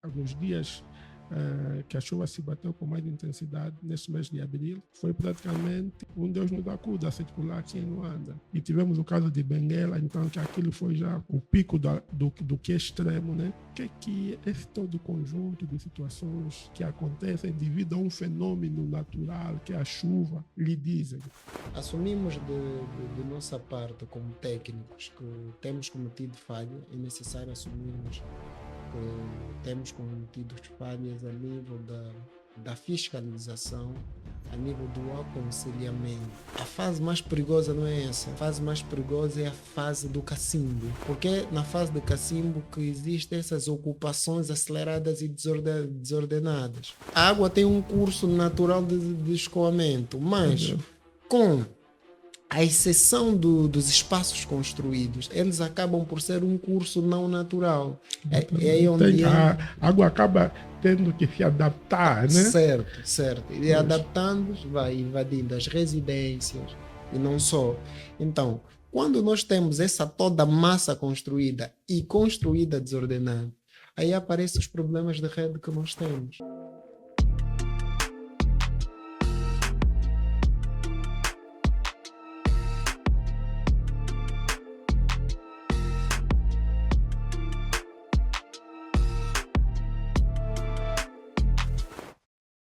alguns dias que a chuva se bateu com mais intensidade neste mês de abril, foi praticamente um Deus nos acuda a circular aqui em Luanda. E tivemos o caso de Benguela, então que aquilo foi já o pico do que é extremo, né? Que esse todo conjunto de situações que acontecem devido a um fenômeno natural que é a chuva, lhe dizem. Assumimos de nossa parte, como técnicos, que temos cometido falha. É necessário assumirmos que temos cometido falhas a nível da fiscalização, a nível do aconselhamento. A fase mais perigosa não é essa. A fase mais perigosa é a fase do cacimbo. Porque é na fase do cacimbo que existem essas ocupações aceleradas e desordenadas. A água tem um curso natural de escoamento, mas com a exceção dos espaços construídos, eles acabam por ser um curso não natural. É aí onde a água acaba tendo que se adaptar, né? Certo, certo. E adaptando, vai invadindo as residências e não só. Então, quando nós temos essa toda massa construída e construída desordenada, aí aparecem os problemas de rede que nós temos.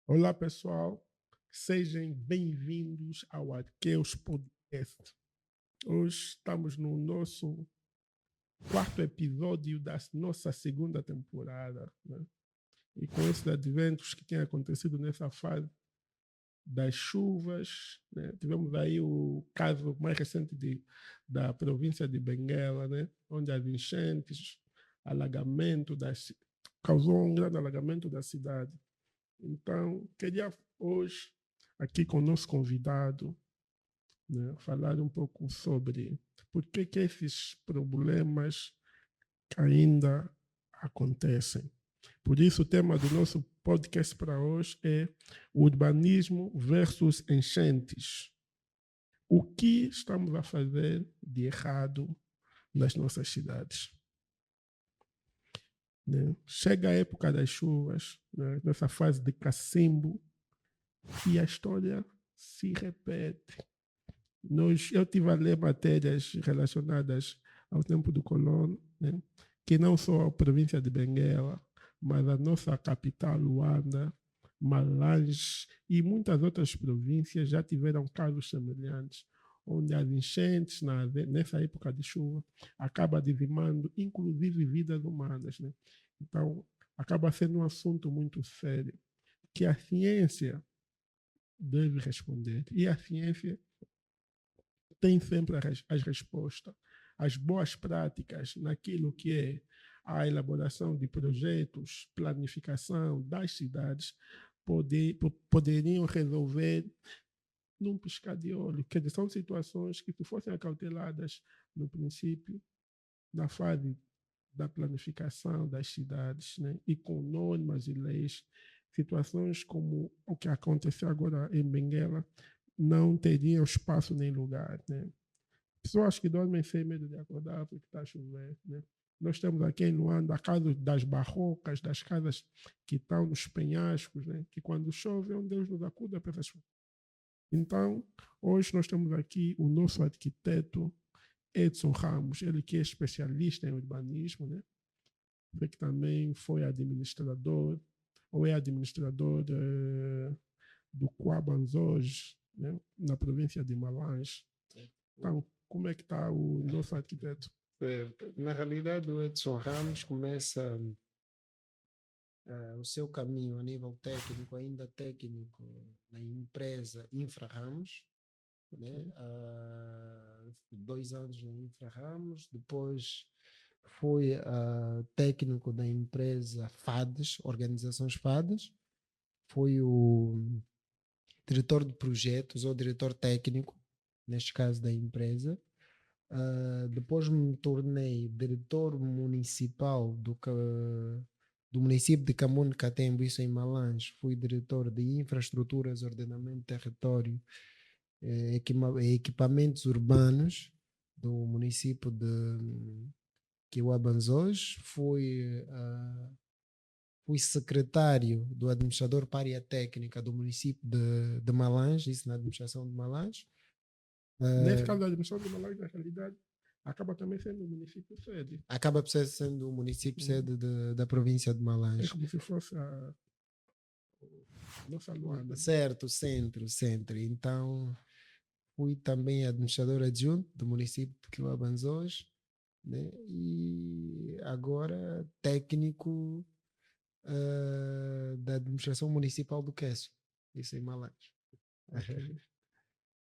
Olá, pessoal. Sejam bem-vindos ao Arqueus Podcast. Hoje estamos no nosso quarto episódio da nossa segunda temporada, né? E com esses adventos que têm acontecido nessa fase das chuvas, né? Tivemos aí o caso mais recente da província de Benguela, né? Onde as enchentes, alagamento causou um grande alagamento da cidade. Então, queria hoje, aqui com o nosso convidado, né, falar um pouco sobre por que esses problemas ainda acontecem. Por isso, o tema do nosso podcast para hoje é urbanismo versus enchentes. O que estamos a fazer de errado nas nossas cidades? Né? Chega a época das chuvas, né, nessa fase de cacimbo, e a história se repete. Eu tive a ler matérias relacionadas ao tempo do colono, né? Que não só a província de Benguela, mas a nossa capital, Luanda, Malange e muitas outras províncias já tiveram casos semelhantes, onde as enchentes, nessa época de chuva, acaba dizimando, inclusive, vidas humanas. Né? Então, acaba sendo um assunto muito sério, que a ciência deve responder. E a ciência tem sempre as respostas, as boas práticas naquilo que é a elaboração de projetos, planificação das cidades, poderiam resolver num piscar de olho. Quer dizer, são situações que, se fossem acauteladas no princípio, na fase da planificação das cidades, né, e com normas e leis, situações como o que aconteceu agora em Benguela não teriam espaço nem lugar. Né? Pessoas que dormem sem medo de acordar porque está chovendo. Né? Nós temos aqui em Luanda a casa das barrocas, das casas que estão nos penhascos, né? Que quando chove é um Deus nos acuda para essas. Então, hoje nós temos aqui o nosso arquiteto Edson Ramos, ele que é especialista em urbanismo, né? Ele que também foi administrador, ou é administrador do Quabanzoj, né? Na província de Malange. Então, como é que está o nosso arquiteto? Na realidade, o Edson Ramos começa o seu caminho a nível técnico, ainda técnico, na empresa Infra Ramos, né? 2 anos na Infra Ramos, depois foi técnico da empresa FADES, Organizações FADES, foi o diretor de projetos ou diretor técnico, neste caso da empresa. Depois me tornei diretor municipal do município de Camundo Catembo, isso em Malange. Fui diretor de infraestruturas, ordenamento de território, equipamentos urbanos do município de Quiabanzós. Fui fui secretário do administrador para a área técnica do município de Malange, isso na administração de Malange. Nesse caso, a administração de Malange, na realidade, acaba também sendo o município sede. Acaba por ser sendo o município sede da província de É Malange. como se fosse a nossa Luanda. Certo, centro. Então, fui também administrador adjunto do município de Quilabanzós, né? E agora técnico da administração municipal do Queço, isso em Malange.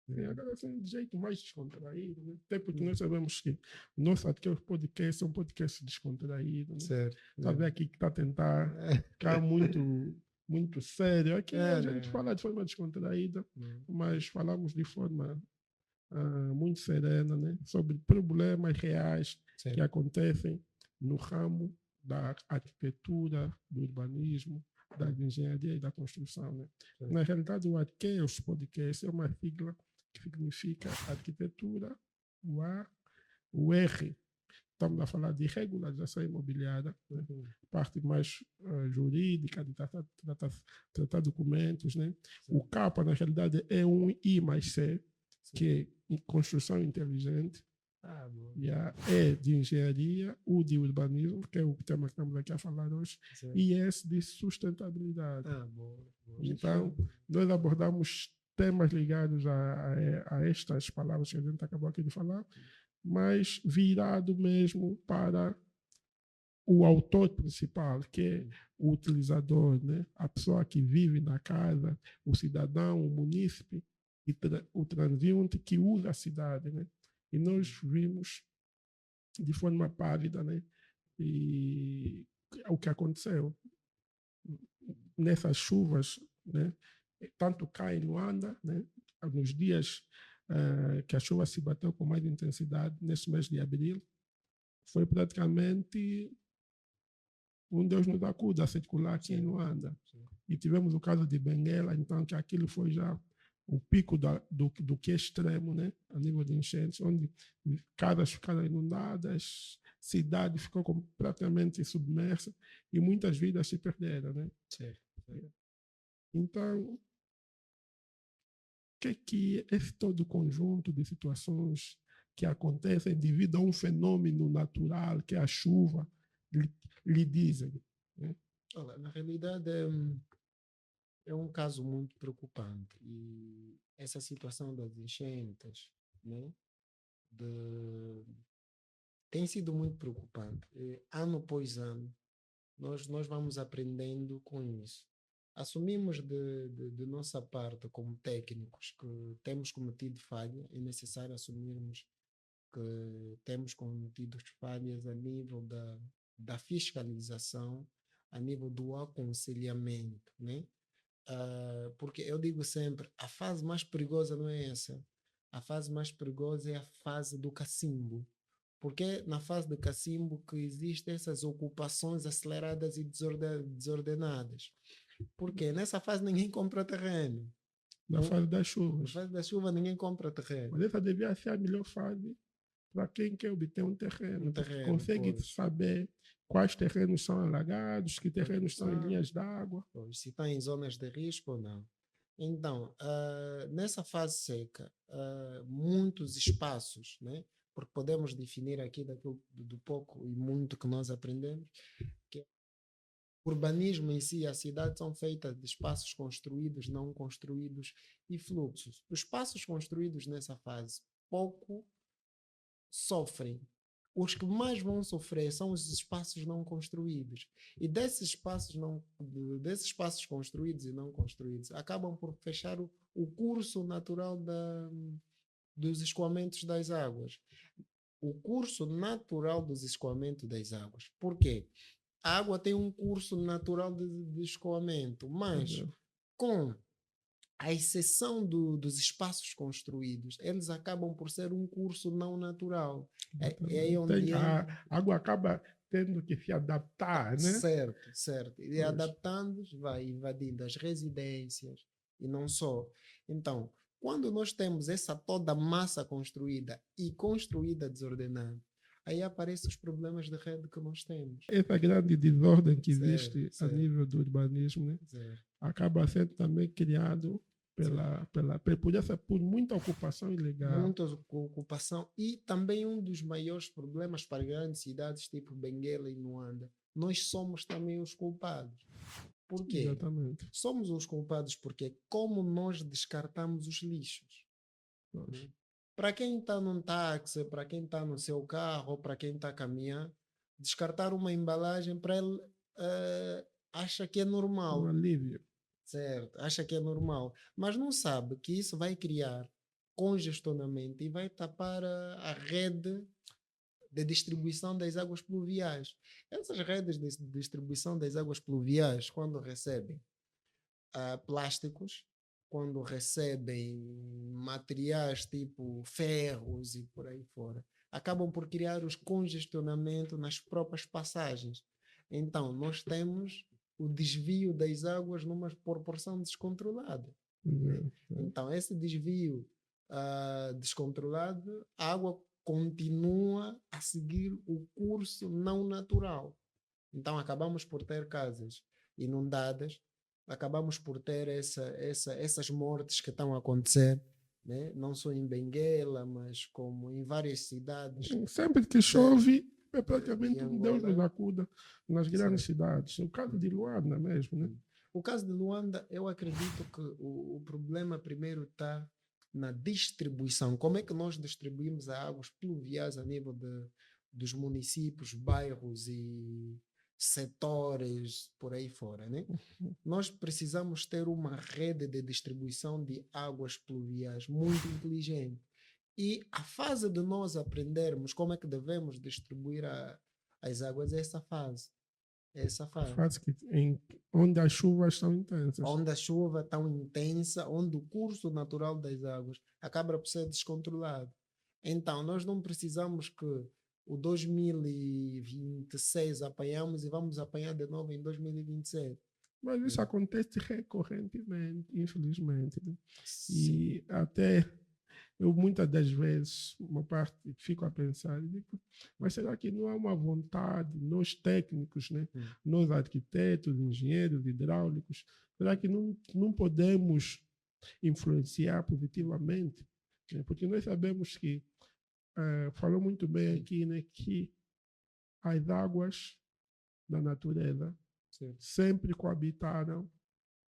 Sim, agora assim, de jeito mais descontraído, né? Até porque nós sabemos que o nosso podcast é um podcast descontraído, né? Certo. Sabe aqui que está a tentar ficar muito sério. Aqui a gente fala de forma descontraída, mas falamos de forma muito serena, né? Sobre problemas reais que acontecem no ramo da arquitetura, do urbanismo, da engenharia e da construção, né? Na realidade, o ARQUEUS Podcast é uma sigla que significa arquitetura, o A, o R. Estamos a falar de regularização imobiliária, né? Parte mais jurídica, de tratar documentos, né? O CAPA, na realidade, é um I mais C, que é construção inteligente. E a E de engenharia, o de urbanismo, que é o tema que estamos aqui a falar hoje, e S de sustentabilidade. Então, nós abordamos temas ligados a estas palavras que a gente acabou aqui de falar, mas virado mesmo para o autor principal, que é o utilizador, né? A pessoa que vive na casa, o cidadão, o munícipe, e o transeunte que usa a cidade, né? E nós vimos de forma pálida, né? E o que aconteceu nessas chuvas, né? Tanto cá em Luanda, né? Nos dias que a chuva se bateu com mais intensidade, nesse mês de abril, foi praticamente um Deus nos acuda a circular aqui em Luanda. E tivemos o caso de Benguela, então, que aquilo foi já o pico do que é extremo, né? A nível de enchentes, onde casas ficaram inundadas, cidade ficou completamente submersa e muitas vidas se perderam, né? Então, o que esse todo conjunto de situações que acontecem devido a um fenômeno natural, que é a chuva, lhe dizem? Né? Olha, na realidade, é um caso muito preocupante. E essa situação das enchentes, né, tem sido muito preocupante. Ano após ano, nós vamos aprendendo com isso. Assumimos de nossa parte, como técnicos, que temos cometido falha. É necessário assumirmos que temos cometido falhas a nível da fiscalização, a nível do aconselhamento, né? Porque eu digo sempre, a fase mais perigosa não é essa. A fase mais perigosa é a fase do cacimbo. Porque é na fase do cacimbo que existem essas ocupações aceleradas e desordenadas. Porque nessa fase ninguém compra terreno. Na fase das chuvas. Na fase da chuva ninguém compra terreno. Mas essa devia ser a melhor fase para quem quer obter um terreno. Consegue saber quais terrenos são alagados, que terrenos estão em linhas d'água. Se está em zonas de risco ou não. Então, nessa fase seca, muitos espaços, né? Porque podemos definir aqui do pouco e muito que nós aprendemos, que o urbanismo em si, a cidade são feitas de espaços construídos, não construídos e fluxos. Os espaços construídos nessa fase pouco sofrem. Os que mais vão sofrer são os espaços não construídos. E desses espaços construídos e não construídos, acabam por fechar o curso natural dos escoamentos das águas. O curso natural dos escoamentos das águas. Por quê? A água tem um curso natural de escoamento, mas com a exceção dos espaços construídos, eles acabam por ser um curso não natural. É onde a água acaba tendo que se adaptar, né? Certo. E adaptando, vai invadindo as residências e não só. Então, quando nós temos essa toda massa construída e construída desordenada, aí aparecem os problemas de rede que nós temos. Essa grande desordem que Certo, existe a certo. nível do urbanismo, né, Certo. acaba sendo também criado por muita ocupação ilegal. Muita ocupação e também um dos maiores problemas para grandes cidades tipo Benguela e Luanda. Nós somos também os culpados. Por quê? Exatamente. Somos os culpados porque como nós descartamos os lixos. Pois. Para quem está num táxi, para quem está no seu carro, para quem está a caminhar, descartar uma embalagem para ele acha que é Um normal. alívio. Certo, acha que é normal, mas não sabe que isso vai criar congestionamento e vai tapar a rede de distribuição das águas pluviais. Essas redes de distribuição das águas pluviais, quando recebem plásticos, quando recebem materiais tipo ferros e por aí fora, acabam por criar os congestionamentos nas próprias passagens. Então, nós temos o desvio das águas numa proporção descontrolada. Né? Então, esse desvio descontrolado, a água continua a seguir o curso não natural. Então, acabamos por ter casas inundadas, acabamos por ter essas mortes que estão a acontecer, né? Não só em Benguela, mas como em várias cidades. Sempre que chove, é praticamente de um Deus Angola. nos acuda nas grandes Certo. cidades. O caso de Luanda mesmo, né? O caso de Luanda, eu acredito que o problema primeiro está na distribuição. Como é que nós distribuímos as águas pluviais a nível dos municípios, bairros e setores por aí fora, né? Nós precisamos ter uma rede de distribuição de águas pluviais muito inteligente. E a fase de nós aprendermos como é que devemos distribuir as águas é essa fase. Essa fase. Onde as chuvas são intensas. Onde a chuva é tão intensa, onde o curso natural das águas acaba por ser descontrolado. Então, nós não precisamos que o 2026 apanhamos e vamos apanhar de novo em 2027. Mas isso acontece recorrentemente, infelizmente. Né? Sim. E até eu muitas das vezes, uma parte, fico a pensar, digo, mas será que não há uma vontade, nós técnicos, né? Nós arquitetos, engenheiros, hidráulicos, será que não podemos influenciar positivamente? Né? Porque nós sabemos que, falou muito bem aqui, né, que as águas da natureza sempre coabitaram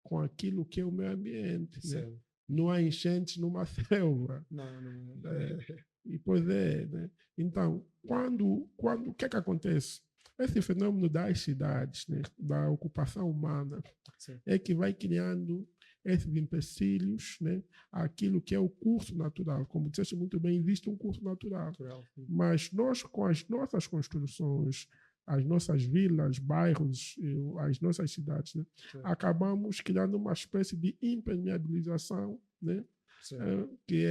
com aquilo que é o meio ambiente. Né? Não há enchentes numa selva. Não. E pois é, né? Então, o que é que acontece? Esse fenômeno das cidades, né, da ocupação humana, é que vai criando esses empecilhos, né, aquilo que é o curso natural. Como disseste muito bem, existe um curso natural. Mas nós, com as nossas construções, as nossas vilas, bairros, as nossas cidades, né, acabamos criando uma espécie de impermeabilização, né, que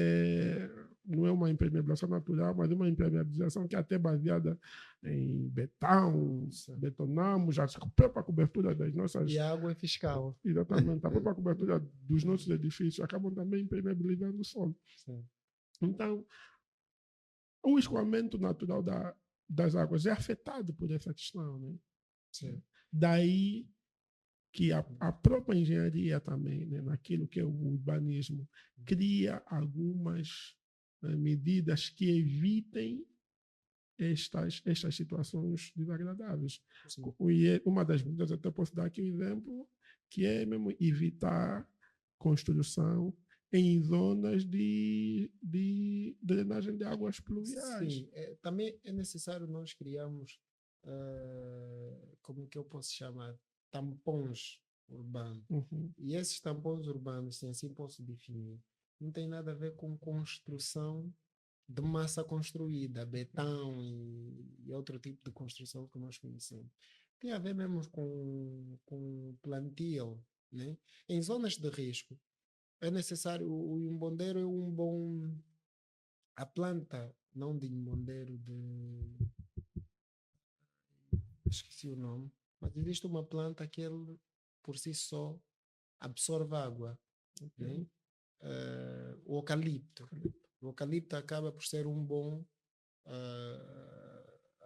não é uma impermeabilização natural, mas uma impermeabilização que é até baseada em betão, betonamos, a própria cobertura das nossas... E a água é fiscal. Exatamente, a própria cobertura dos nossos edifícios acabam também impermeabilizando o solo. Então, o escoamento natural das águas é afetado por essa questão. Né? Daí que a própria engenharia também, né, naquilo que é o urbanismo, cria algumas medidas que evitem estas situações desagradáveis. Uma das medidas, até posso dar aqui um exemplo, que é mesmo evitar construção em zonas de drenagem de águas pluviais. Sim, também é necessário nós criarmos, como que eu posso chamar? Tampões urbanos. E esses tampões urbanos, se assim posso definir, não tem nada a ver com construção de massa construída, betão e outro tipo de construção que nós conhecemos. Tem a ver mesmo com plantio. Né? Em zonas de risco, é necessário, o imbondeiro é um bom... A planta, não de imbondeiro, esqueci o nome, mas existe uma planta que ele, por si só, absorve água. Né? O eucalipto. O eucalipto acaba por ser um bom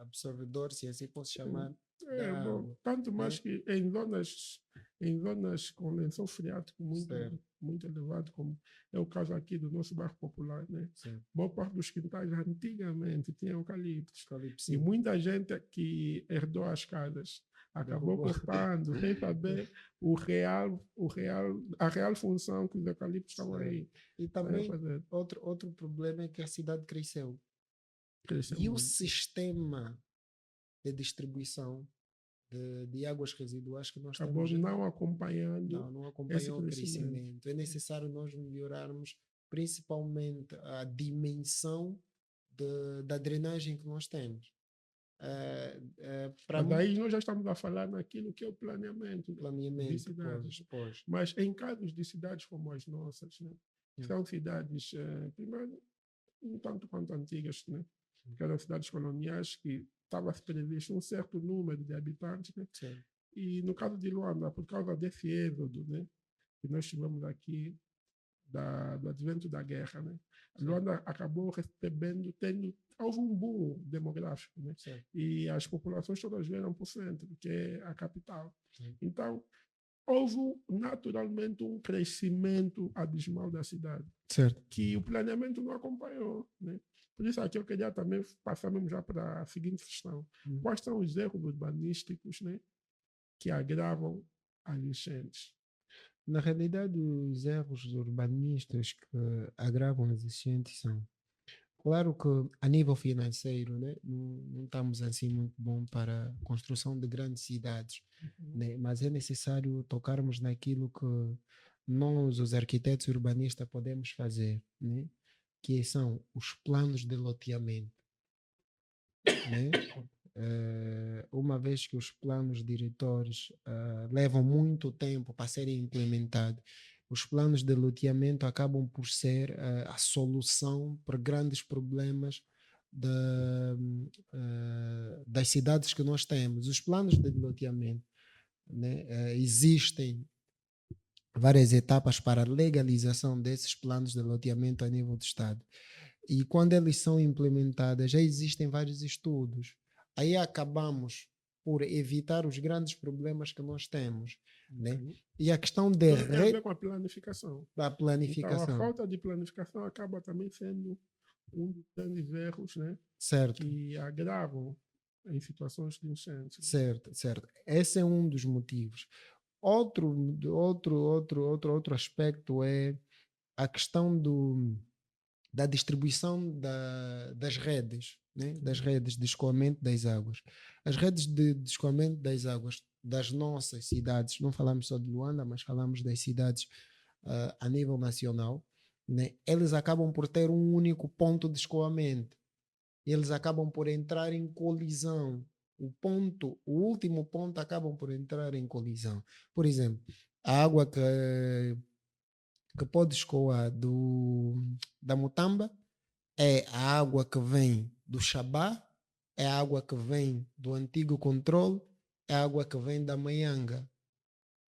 absorvedor, se assim posso chamar, da Bom, água, tanto mais né? que em zonas com lençol freático Certo, muito elevado, como é o caso aqui do nosso bairro popular, né? certo. Boa parte dos quintais antigamente tinham eucaliptos. E Eucalipto, muita gente que herdou as casas acabou derrubou. cortando, sem saber a real função que os eucaliptos estavam Certo. aí E a também fazer. outro problema é que a cidade cresceu. Cresceu E o muito. sistema de distribuição de águas residuais que nós Acabou temos não acompanhando não esse acompanhou o crescimento. crescimento. É necessário nós melhorarmos principalmente a dimensão da drenagem que nós temos. Para Mas daí nós já estamos a falar naquilo que é o planeamento de planeamento, cidades. pois. Mas em casos de cidades como as nossas, né? Yeah. São cidades, primeiro, um tanto quanto antigas, né? Que eram cidades coloniais que estava-se previsto um certo número de habitantes, né? Sim. E no caso de Luanda, por causa desse êxodo, né? Que nós tivemos aqui, do advento da guerra, né? Luanda acabou recebendo, houve um boom demográfico, né? Sim. E as populações todas vieram para o centro, que é a capital. Sim. Então, houve naturalmente um crescimento abismal da cidade, Certo. que o planeamento não acompanhou, né? Por isso aqui eu queria também passar mesmo já para a seguinte questão. Quais são os erros urbanísticos, né, que agravam as enchentes? Na realidade, os erros urbanísticos que agravam as enchentes são, claro que a nível financeiro, né, não estamos assim muito bom para a construção de grandes cidades, né, mas é necessário tocarmos naquilo que nós, os arquitetos urbanistas, podemos fazer, né, que são os planos de loteamento, né? Uma vez que os planos diretores levam muito tempo para serem implementados, os planos de loteamento acabam por ser a solução para grandes problemas das cidades que nós temos. Os planos de loteamento, né, existem várias etapas para a legalização desses planos de loteamento a nível do Estado. E quando eles são implementados, já existem vários estudos. Aí acabamos por evitar os grandes problemas que nós temos, né? E a questão de Tudo tem a ver com a planificação. da Então, a planificação, falta de planificação acaba também sendo um dos grandes erros, né, certo? que agravam em situações de enchentes. Certo, certo. Esse é um dos motivos. Outro aspecto é a questão da distribuição das redes, né? Das redes de escoamento das águas. As redes de escoamento das águas das nossas cidades, não falamos só de Luanda, mas falamos das cidades a nível nacional, né? Eles acabam por ter um único ponto de escoamento. Eles acabam por entrar em colisão. O último ponto acabam por entrar em colisão. Por exemplo, a água que pode escoar da Mutamba é a água que vem do Xabá, é a água que vem do antigo controle, é a água que vem da Maianga.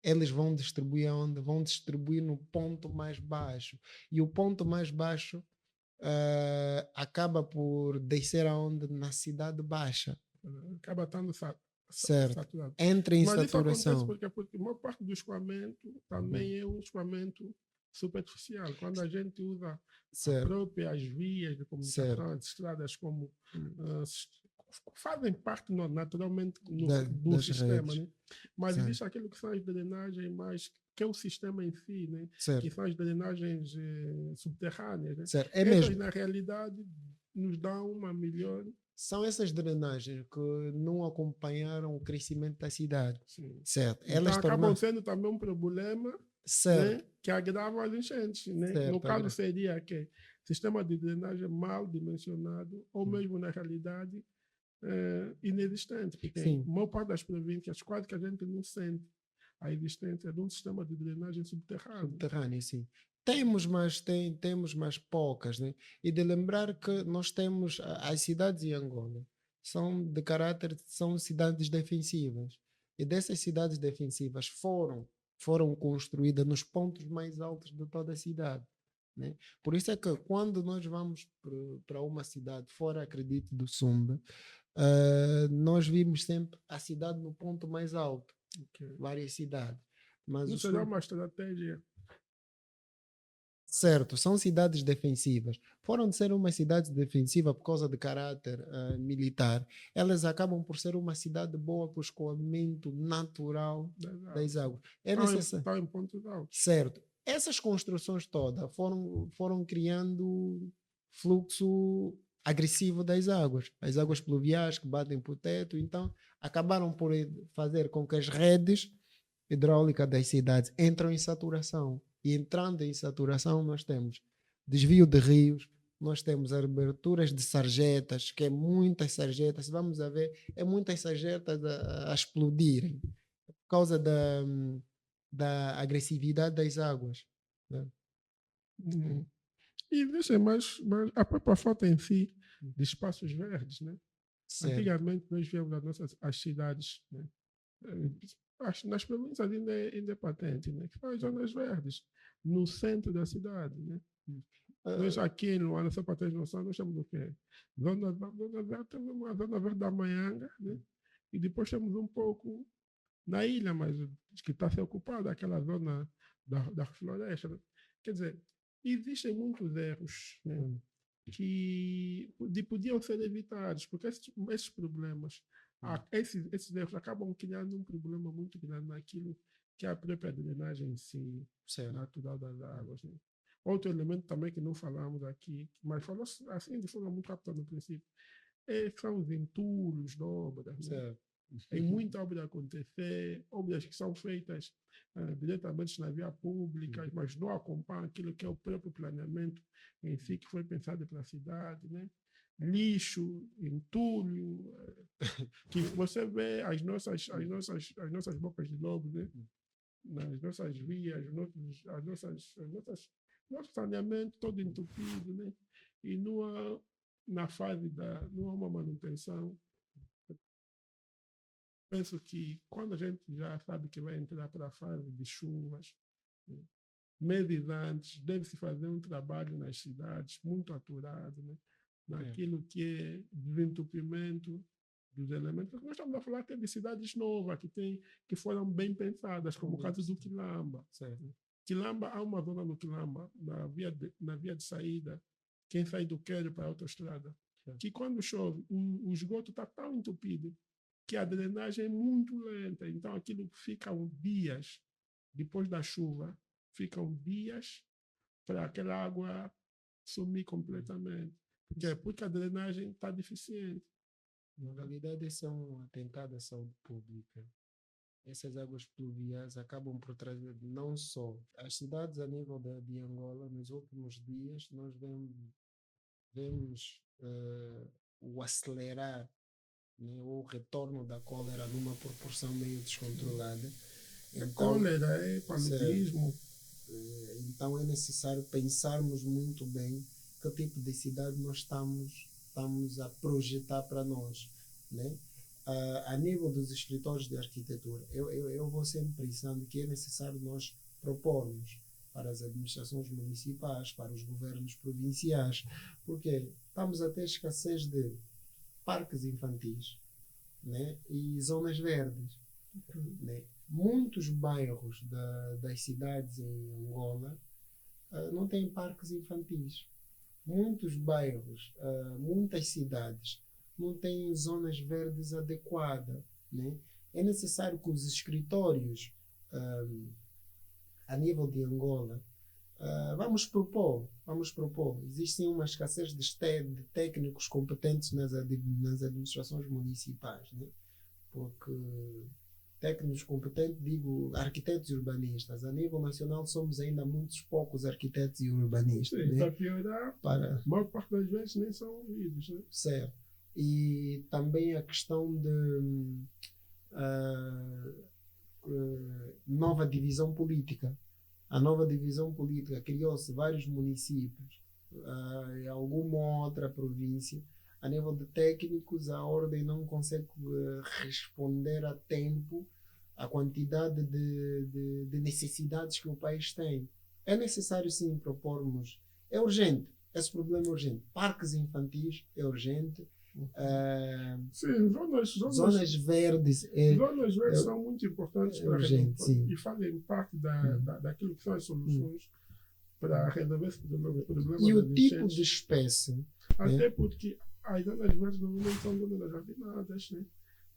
Eles vão distribuir aonde? Vão distribuir no ponto mais baixo. E o ponto mais baixo acaba por descer aonde? Na cidade baixa. Acaba estando Certo. saturado. Entra em Mas isso acontece saturação. porque a maior parte do escoamento também é um escoamento superficial. Quando a gente usa Certo. próprias vias de comunicação, as estradas como fazem parte naturalmente do das sistema, redes. né? Mas Certo. existe aquilo que são as drenagens mais que é o sistema em si, né? Certo. Que são as drenagens subterrâneas, né? Certo. É Essas, mesmo. na realidade, nos dão uma melhor. São essas drenagens que não acompanharam o crescimento da cidade. Sim. Certo. Então Elas acabam sendo também um problema, certo. né, que agrava as enchentes. Né? Certo, No caso seria que sistema de drenagem mal dimensionado ou mesmo na realidade inexistente. Porque Sim. a maior parte das províncias quase que a gente não sente a existência de um sistema de drenagem subterrâneo. Subterrâneo, sim. Temos, mas poucas, né? E de lembrar que nós temos as cidades em Angola são cidades defensivas. E dessas cidades defensivas foram construídas nos pontos mais altos de toda a cidade, né? Por isso é que quando nós vamos para uma cidade fora, acredito, do Sumba, nós vimos sempre a cidade no ponto mais alto, Ok. várias cidades. Mas Não o será sul, uma estratégia. certo, são cidades defensivas. Foram de ser uma cidade defensiva por causa de caráter militar, elas acabam por ser uma cidade boa para o escoamento natural Das das águas. águas. É Estão necessário. estão em pontos altos. Certo. Essas construções todas foram criando fluxo agressivo das águas. As águas pluviais que batem para o teto, então acabaram por fazer com que as redes hidráulicas das cidades entram em saturação. E entrando em saturação, nós temos desvio de rios, nós temos aberturas de sarjetas, que é muitas sarjetas, vamos a ver, é muitas sarjetas a explodirem por causa da agressividade das águas. Né? Uhum. E deixa, mas a própria falta em si de espaços verdes, né? Certo. Antigamente nós víamos as cidades, né? Nas províncias ainda é patente, né? Que são as zonas verdes, no centro da cidade, né? Nós Ah, aqui em Luanda, só para ter noção, nós temos o quê? Zona verde, temos uma zona verde da Manhanga, né? E depois temos um pouco na ilha, mas que está a ser ocupada, aquela zona da floresta. Né? Quer dizer, existem muitos erros, né? Que podiam ser evitados, porque esses problemas, esses erros acabam criando um problema muito grande naquilo que é a própria drenagem em si, certo. natural das águas. Né? Outro elemento também que não falamos aqui, mas falou assim de forma muito rápida no princípio, são os entulhos de obras. Né? Certo. Tem muita obra a acontecer, obras que são feitas diretamente na via pública, mas não acompanham aquilo que é o próprio planeamento em si que foi pensado para a cidade, né? Lixo, entulho, que você vê as nossas bocas de lobo, né? Nas nossas vias, nosso saneamento todo entupido, né? E na fase não há uma manutenção. Penso que quando a gente já sabe que vai entrar para a fase de chuvas, né, meses antes, deve-se fazer um trabalho nas cidades muito aturado, né, naquilo que é desentupimento dos elementos. Nós estamos a falar até de cidades novas que foram bem pensadas, como o caso do Quilamba. Certo. Quilamba, há uma zona no Quilamba, na via de saída, quem sai do Quero para a autoestrada, que quando chove, o esgoto está tão entupido que a drenagem é muito lenta. Então, aquilo ficam dias, depois da chuva, ficam dias para aquela água sumir completamente. Porque a drenagem está deficiente. Na realidade, isso é um atentado à saúde pública. Essas águas pluviais acabam por trazer não só as cidades a nível de Angola, nos últimos dias, nós vemos o acelerar, né, o retorno da cólera numa proporção meio descontrolada. É Então, cólera, é certo. paludismo. Então é necessário pensarmos muito bem que tipo de cidade nós estamos a projetar para nós, né? A nível dos escritórios de arquitetura, eu vou sempre pensando que é necessário nós propormos para as administrações municipais, para os governos provinciais, porque estamos a ter escassez de parques infantis, né? E zonas verdes. Né? Muitos bairros das cidades em Angola não têm parques infantis. Muitos bairros, muitas cidades não têm zonas verdes adequadas. Né? É necessário que os escritórios a nível de Angola vamos propor. Existe uma escassez de técnicos competentes nas administrações municipais, né? Porque técnicos competentes, digo arquitetos e urbanistas. A nível nacional somos ainda muitos poucos arquitetos e urbanistas. Sim, né? para piorar, a maior parte das vezes nem são ouvidos. Né? Certo. E também a questão de nova divisão política. A nova divisão política criou-se vários municípios, em alguma outra província. A nível de técnicos, a ordem não consegue responder a tempo à quantidade de necessidades que o país tem. É necessário sim propormos. É urgente. Esse problema é urgente. Parques infantis é urgente. Sim, zonas verdes. Zonas verdes são muito importantes para urgente, resolver e fazem parte daquilo que são as soluções para resolver esse problema e o das tipo enchentes. de espécie. Até porque as zonas verdes normalmente são zonas jardinadas, né?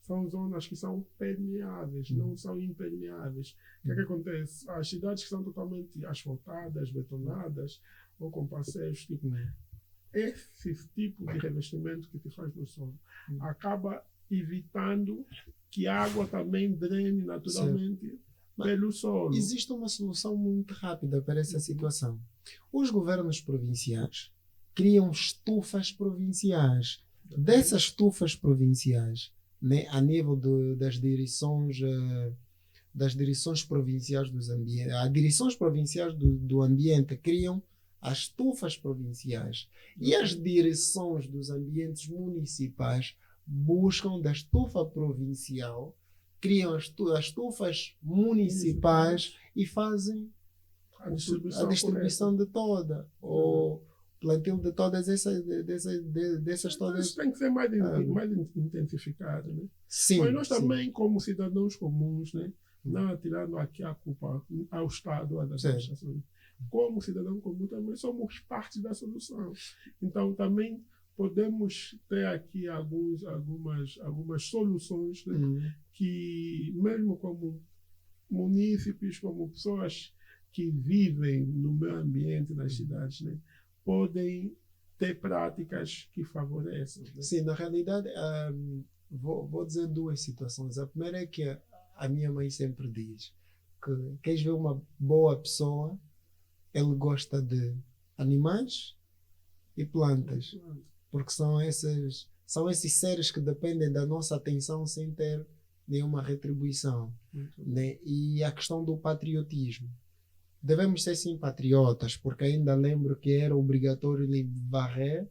São zonas que são permeáveis, não são impermeáveis. O que é que acontece? As cidades que são totalmente asfaltadas, betonadas, ou com passeios, tipo, esse tipo de revestimento que se faz no solo acaba evitando que a água também drene naturalmente pelo solo. Existe uma solução muito rápida para essa situação. Os governos provinciais criam estufas provinciais. Dessas estufas provinciais, né, a nível das direções provinciais dos ambientes, as direções provinciais do ambiente criam as estufas provinciais e as direções dos ambientes municipais buscam da estufa provincial, criam as estufas municipais e fazem a distribuição de toda, ou plantio de todas dessas todas. Isso tem que ser mais intensificado, né? Sim. Mas nós também, como cidadãos comuns, né? Não tirando aqui a culpa ao Estado, às administrações, como cidadão comum também somos parte da solução. Então também podemos ter aqui algumas soluções, né? Que mesmo como munícipes, como pessoas que vivem no meio ambiente nas cidades, né? Podem ter práticas que favoreçam. Né? Sim, na realidade, vou dizer duas situações. A primeira é que a minha mãe sempre diz que queres ver uma boa pessoa, ele gosta de animais e plantas, porque são esses seres que dependem da nossa atenção sem ter nenhuma retribuição. Né? E a questão do patriotismo. Devemos ser sim patriotas, porque ainda lembro que era obrigatório varrer,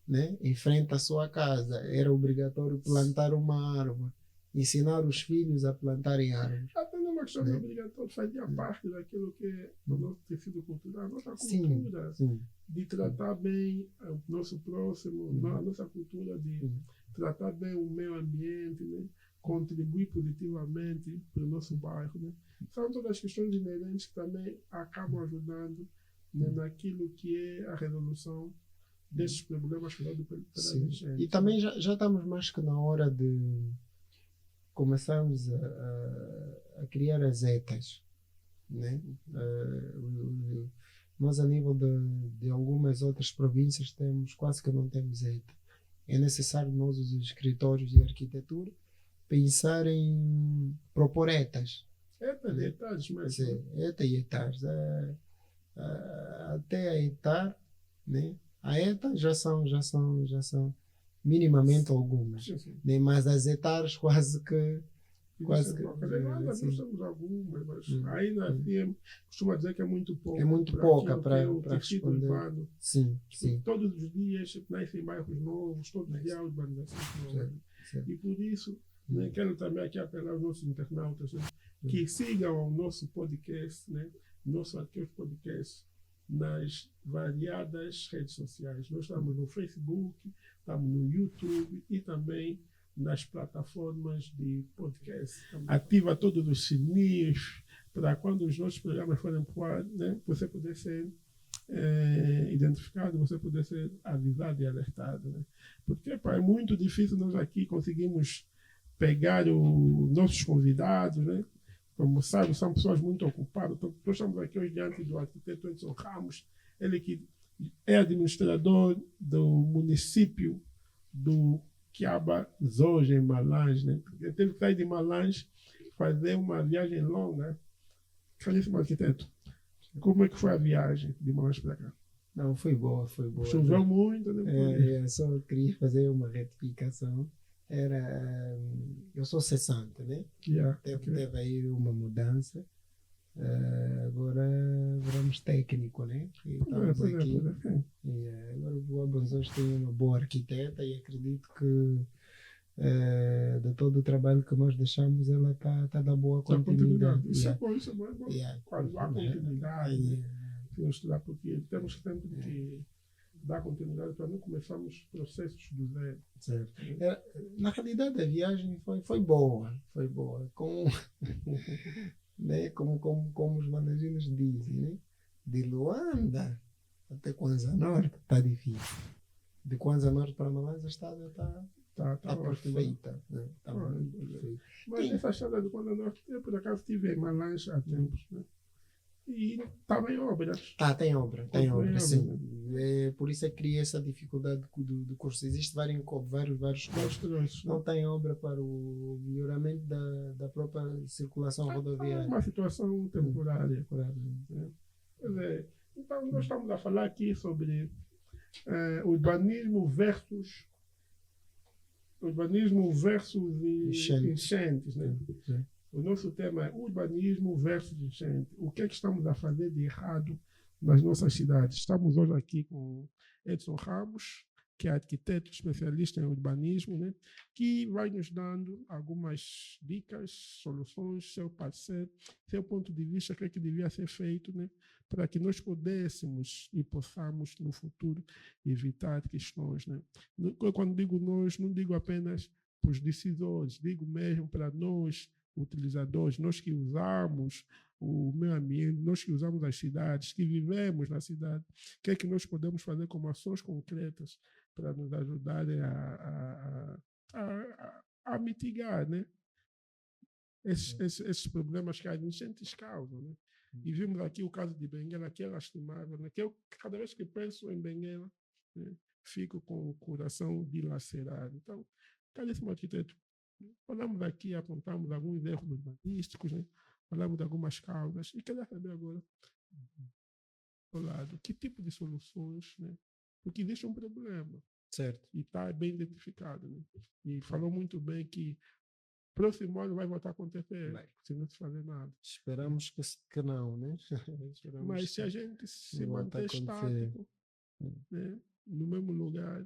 né, em frente à sua casa, era obrigatório plantar uma árvore, ensinar os filhos a plantarem árvores. Até numa questão de obrigatório, fazia parte daquilo que é o nosso tecido cultural, a nossa cultura, de tratar bem o nosso próximo, a nossa cultura de tratar bem o meio ambiente, né? Contribuir positivamente para o nosso bairro. Né? São todas as questões inerentes que também acabam ajudando, né, naquilo que é a resolução desses problemas causados pela gente. E também já estamos mais que na hora de começarmos a criar as ETAs. Né? Nós, a nível de algumas outras províncias, quase que não temos ETA. É necessário nós, os escritórios de arquitetura, pensar em propor ETAs. ETA e ETAs, mas... ETA e ETAs. Até a ETAR, né? A ETA já são minimamente algumas. Né? Mas as ETARs quase que... Nós temos algumas, mas ainda assim costuma dizer que é muito pouco. É muito pouca para responder. Urbano. Sim. Todos os dias nascem bairros novos, todos os dias há urbanizações novas. E por isso, né, quero também aqui apelar aos nossos internautas, né, que sigam o nosso podcast, né, nosso Arqueus Podcast, nas variadas redes sociais. Nós estamos no Facebook, estamos no YouTube e também nas plataformas de podcast. Ativa todos os sininhos para quando os nossos programas forem pro ar, né, você poder ser identificado, você poder ser avisado e alertado. Né? Porque é muito difícil nós aqui conseguimos pegar os nossos convidados, né? Como sabe, são pessoas muito ocupadas. Então, nós estamos aqui hoje diante do arquiteto Edson Ramos, ele que é administrador do município do Quiaba Zoja, em Malange, né? Ele teve que sair de Malange, fazer uma viagem longa. Caríssimo arquiteto, como é que foi a viagem de Malange para cá? Não, foi boa. Choveu muito, né? Eu só queria fazer uma retificação. Eu sou cessante, né? Teve aí uma mudança. Agora viramos técnico, né? E estamos aqui. Agora o Abanzões tem uma boa arquiteta e acredito que de todo o trabalho que nós deixamos, ela está a dar boa continuidade. Isso é bom. Quando há continuidade, porque temos sempre que dar continuidade para não começarmos processos do zero. Certo. Na realidade, a viagem foi boa. Foi boa. Né, como os mandaginos dizem, né? De Luanda até Kwanza Norte está difícil. De Kwanza Norte para Malásia está perfeita. Né? Está muito perfeita. Mas essa estrada do Kwanza Norte, eu por acaso estive em Malange há tempos, né? E estava em obras. Tem obra, sim. Por isso é que cria essa dificuldade do curso. Existem vários cursos. Não tem obra para o melhoramento da própria circulação rodoviária. É uma situação temporária. Né? Então, nós estamos a falar aqui sobre urbanismo versus enchentes. Né? O nosso tema é urbanismo versus enchente. O que é que estamos a fazer de errado nas nossas cidades? Estamos hoje aqui com Edson Ramos, que é arquiteto especialista em urbanismo, né? Que vai nos dando algumas dicas, soluções, seu parecer, seu ponto de vista, o que é que devia ser feito, né? Para que nós pudéssemos e possamos, no futuro, evitar questões. Né? Quando digo nós, não digo apenas para os decisores, digo mesmo para nós, utilizadores, nós que usamos o meio ambiente, nós que usamos as cidades, que vivemos na cidade, o que é que nós podemos fazer como ações concretas para nos ajudarem a mitigar, né? Esses problemas que as enchentes causam. Né? E vimos aqui o caso de Benguela, que é lastimável, né? Que eu, cada vez que penso em Benguela, né, fico com o coração dilacerado. Então, caríssimo arquiteto, falamos aqui, apontamos alguns erros urbanísticos, né? Falamos de algumas causas, e queria saber agora, do lado, que tipo de soluções, né? Porque existe um problema. Certo. E está bem identificado. Né? E falou muito bem que próximo ano vai voltar a acontecer, se não se fazer nada. Esperamos que não, né? Mas se a gente se manter estático, né, no mesmo lugar,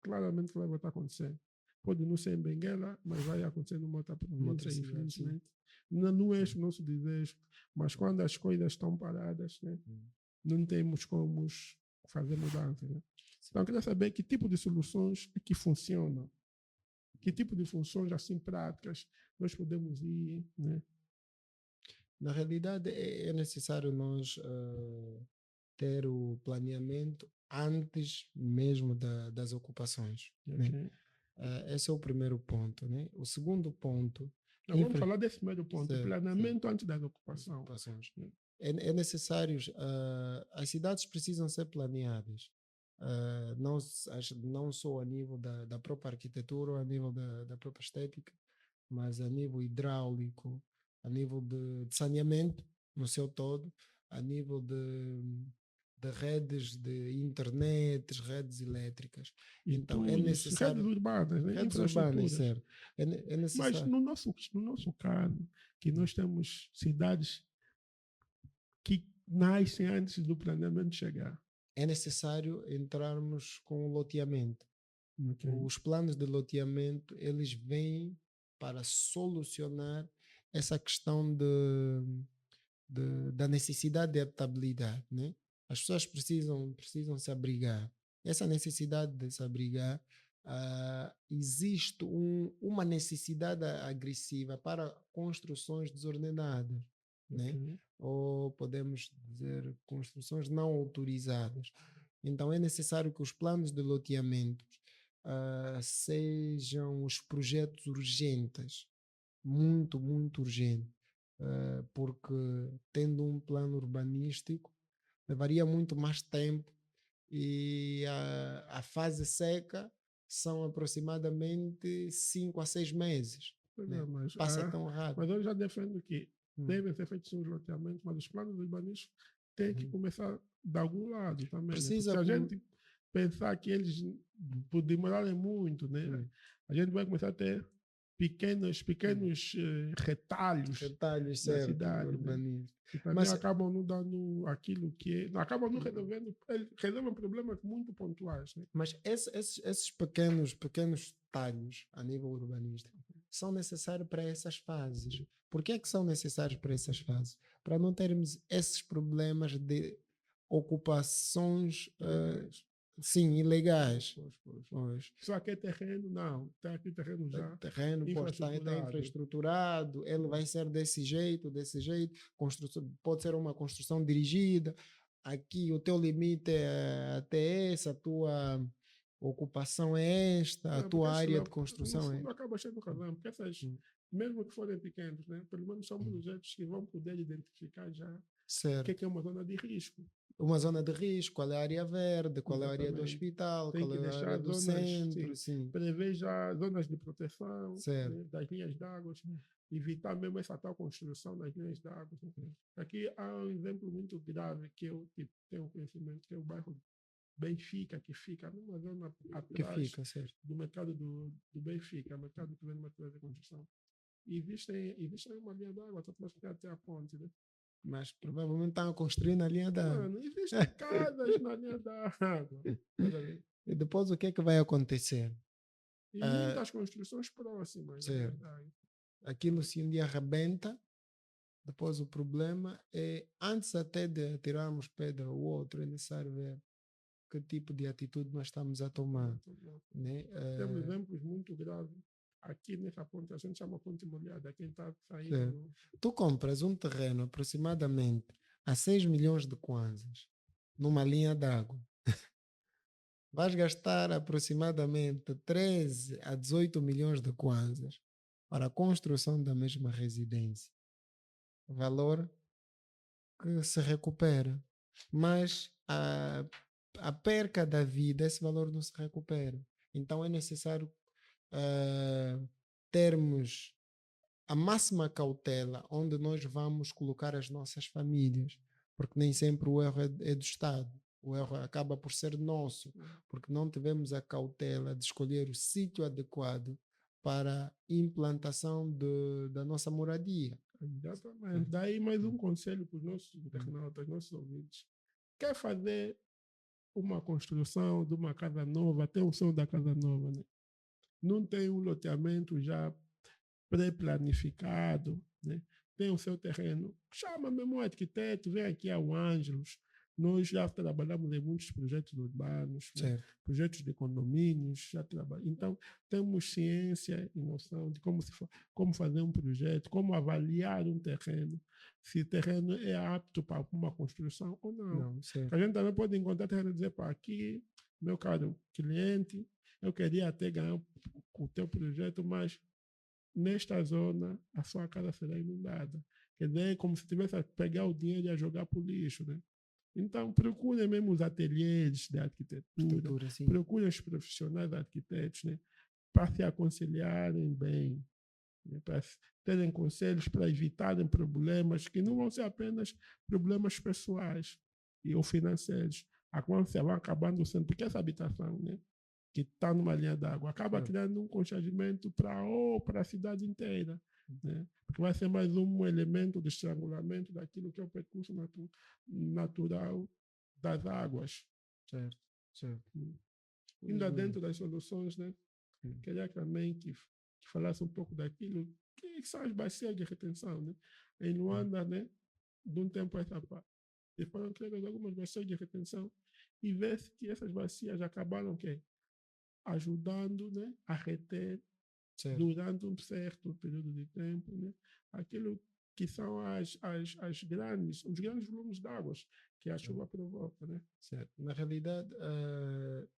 claramente vai voltar a acontecer. Pode não ser em Benguela, mas vai acontecer numa outra província, infelizmente. Não é o nosso desejo, mas quando as coisas estão paradas, né, não temos como fazer mudança. Né? Então, eu queria saber que tipo de soluções é que funcionam. Que tipo de funções assim práticas nós podemos ir, né? Na realidade, é necessário nós ter o planeamento antes mesmo das ocupações. Okay. Né? Esse é o primeiro ponto. Né? O segundo ponto... Vamos falar desse primeiro ponto, planeamento antes das ocupações. É necessário... as cidades precisam ser planeadas. Não só a nível da própria arquitetura, ou a nível da própria estética, mas a nível hidráulico, a nível de saneamento no seu todo, a nível de redes de internet, redes elétricas. Então é necessário... Redes urbanas, né? Redes urbanas, certo. É necessário. Mas no nosso caso, que nós temos cidades que nascem antes do planeamento chegar, é necessário entrarmos com o loteamento. Okay. Os planos de loteamento, eles vêm para solucionar essa questão da necessidade de habitabilidade. Né? As pessoas precisam se abrigar. Essa necessidade de se abrigar, existe uma necessidade agressiva para construções desordenadas. Né? Ou podemos dizer construções não autorizadas. Então é necessário que os planos de loteamento sejam os projetos urgentes, muito, muito urgentes, porque tendo um plano urbanístico levaria muito mais tempo e a fase seca são aproximadamente 5 a 6 meses. Né? Passa tão rápido. Mas eu já defendo que devem ser feitos os loteamentos, mas os planos urbanísticos têm que começar de algum lado também. Precisa, né? Se a gente pensar que eles demorarem muito, né? A gente vai começar a ter pequenos retalhos da cidade. Né? E também acabam não dando aquilo que... Acabam não resolvendo problemas muito pontuais. Né? Mas esses pequenos talhos a nível urbanístico são necessários para essas fases. Por que é que são necessários para essas fases? Para não termos esses problemas de ocupações sim, ilegais. Pois. Só que é terreno, não. Está aqui terreno já. Terreno pode estar infraestruturado, ele vai ser desse jeito, construção, pode ser uma construção dirigida. Aqui o teu limite é até essa, a tua ocupação é esta, a tua área de construção é. Acaba sendo razão, porque essas, mesmo que forem pequenos, né, pelo menos são projetos que vão poder identificar já o que é uma zona de risco. Uma zona de risco, qual é a área verde, qual é a área do hospital, tem qual é a área do centro. Prever já zonas de proteção, né, das linhas de água, evitar mesmo essa tal construção das linhas de água. Aqui há um exemplo muito grave que eu tenho conhecimento, que é o bairro Benfica, que fica numa zona atrás do mercado do Benfica, mercado que vem de materiais de construção. E existe uma linha d'água, até a ponte, né? Mas provavelmente estão a construir na linha d'água. Não existem casas na linha d'água. E depois o que é que vai acontecer? E muitas construções próximas. Aquilo se um dia arrebenta, depois o problema é, antes até de tirarmos pedra ou outro, é necessário ver que tipo de atitude nós estamos a tomar. Né? Temos exemplos muito graves. Aqui nessa ponte, a gente chama ponte molhada, quem está saindo. Tu compras um terreno aproximadamente a 6 milhões de kwanzas numa linha d'água. Vais gastar aproximadamente 13 a 18 milhões de kwanzas para a construção da mesma residência. Valor que se recupera. Mas a perca da vida, esse valor não se recupera. Então é necessário termos a máxima cautela onde nós vamos colocar as nossas famílias, porque nem sempre o erro é do Estado. O erro acaba por ser nosso, porque não tivemos a cautela de escolher o sítio adequado para a implantação da nossa moradia. Exatamente. Daí mais um conselho para os nossos internautas, nossos ouvintes. Quer fazer uma construção de uma casa nova, tem o som da casa nova, né? Não tem um loteamento já pré-planificado, né? Tem o seu terreno. Chama mesmo um arquiteto, vem aqui ao Ângelos. Nós já trabalhamos em muitos projetos urbanos, né? Projetos de condomínios, já trabalhamos. Então, temos ciência e noção de como fazer um projeto, como avaliar um terreno, se o terreno é apto para uma construção ou não. A gente também pode encontrar terreno e dizer, pá, aqui, meu caro cliente, eu queria até ganhar o teu projeto, mas nesta zona a sua casa será inundada. Quer dizer, é como se tivesse a pegar o dinheiro e a jogar para o lixo, né? Então, procurem mesmo os ateliês de arquitetura, procurem os profissionais arquitetos, né? Para se aconselharem bem, né? Para terem conselhos, para evitarem problemas que não vão ser apenas problemas pessoais ou financeiros. Vão acabando sendo, porque essa habitação, né? Que está numa linha d'água, acaba criando um constrangimento para a cidade inteira, né? Porque vai ser mais um elemento de estrangulamento daquilo que é o percurso natural das águas. Ainda dentro das soluções, né? Queria também que falasse um pouco daquilo que são as bacias de retenção, né? Em Luanda, né? De um tempo a essa parte, eles foram criadas algumas bacias de retenção e vê-se que essas bacias acabaram ajudando, né, a reter durante um certo período de tempo, né, aquilo que são os grandes volumes de água que a chuva provoca, né? Na realidade,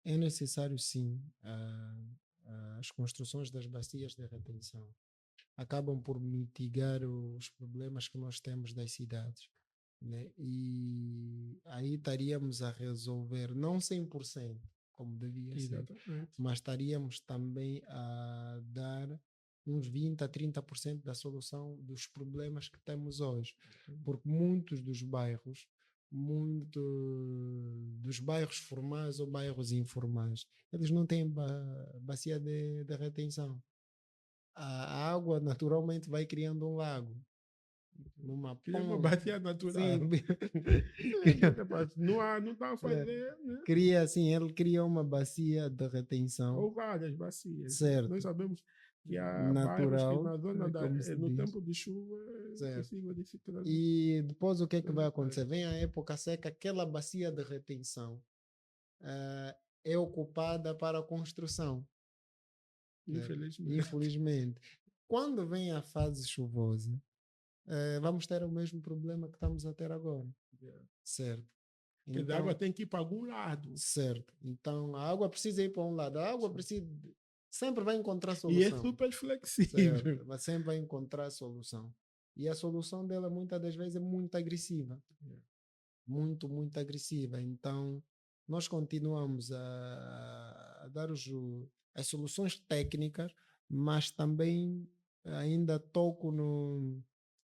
é necessário sim as construções das bacias de retenção. Acabam por mitigar os problemas que nós temos das cidades, né? E aí estaríamos a resolver, não 100%, como devia ser, mas estaríamos também a dar uns 20% a 30% da solução dos problemas que temos hoje. Porque muitos dos bairros formais ou bairros informais, eles não têm bacia de retenção. A água naturalmente vai criando um lago. Numa bacia natural. Não está a fazer, né? Ele cria uma bacia de retenção. Ou várias bacias. Certo. Nós sabemos que há natural, bairros que na zona no tempo de chuva é possível de se trazer. E depois o que é que vai acontecer? Vem a época seca, aquela bacia de retenção é ocupada para a construção. Infelizmente. Infelizmente. Quando vem a fase chuvosa, vamos ter o mesmo problema que estamos a ter agora. Certo. Porque a água tem que ir para algum lado. Certo. Então, a água precisa ir para um lado. A água precisa... Sempre vai encontrar solução. E é super flexível. Certo. Mas sempre vai encontrar solução. E a solução dela, muitas das vezes, é muito agressiva. Muito, muito agressiva. Então, nós continuamos a dar as soluções técnicas, mas também ainda toco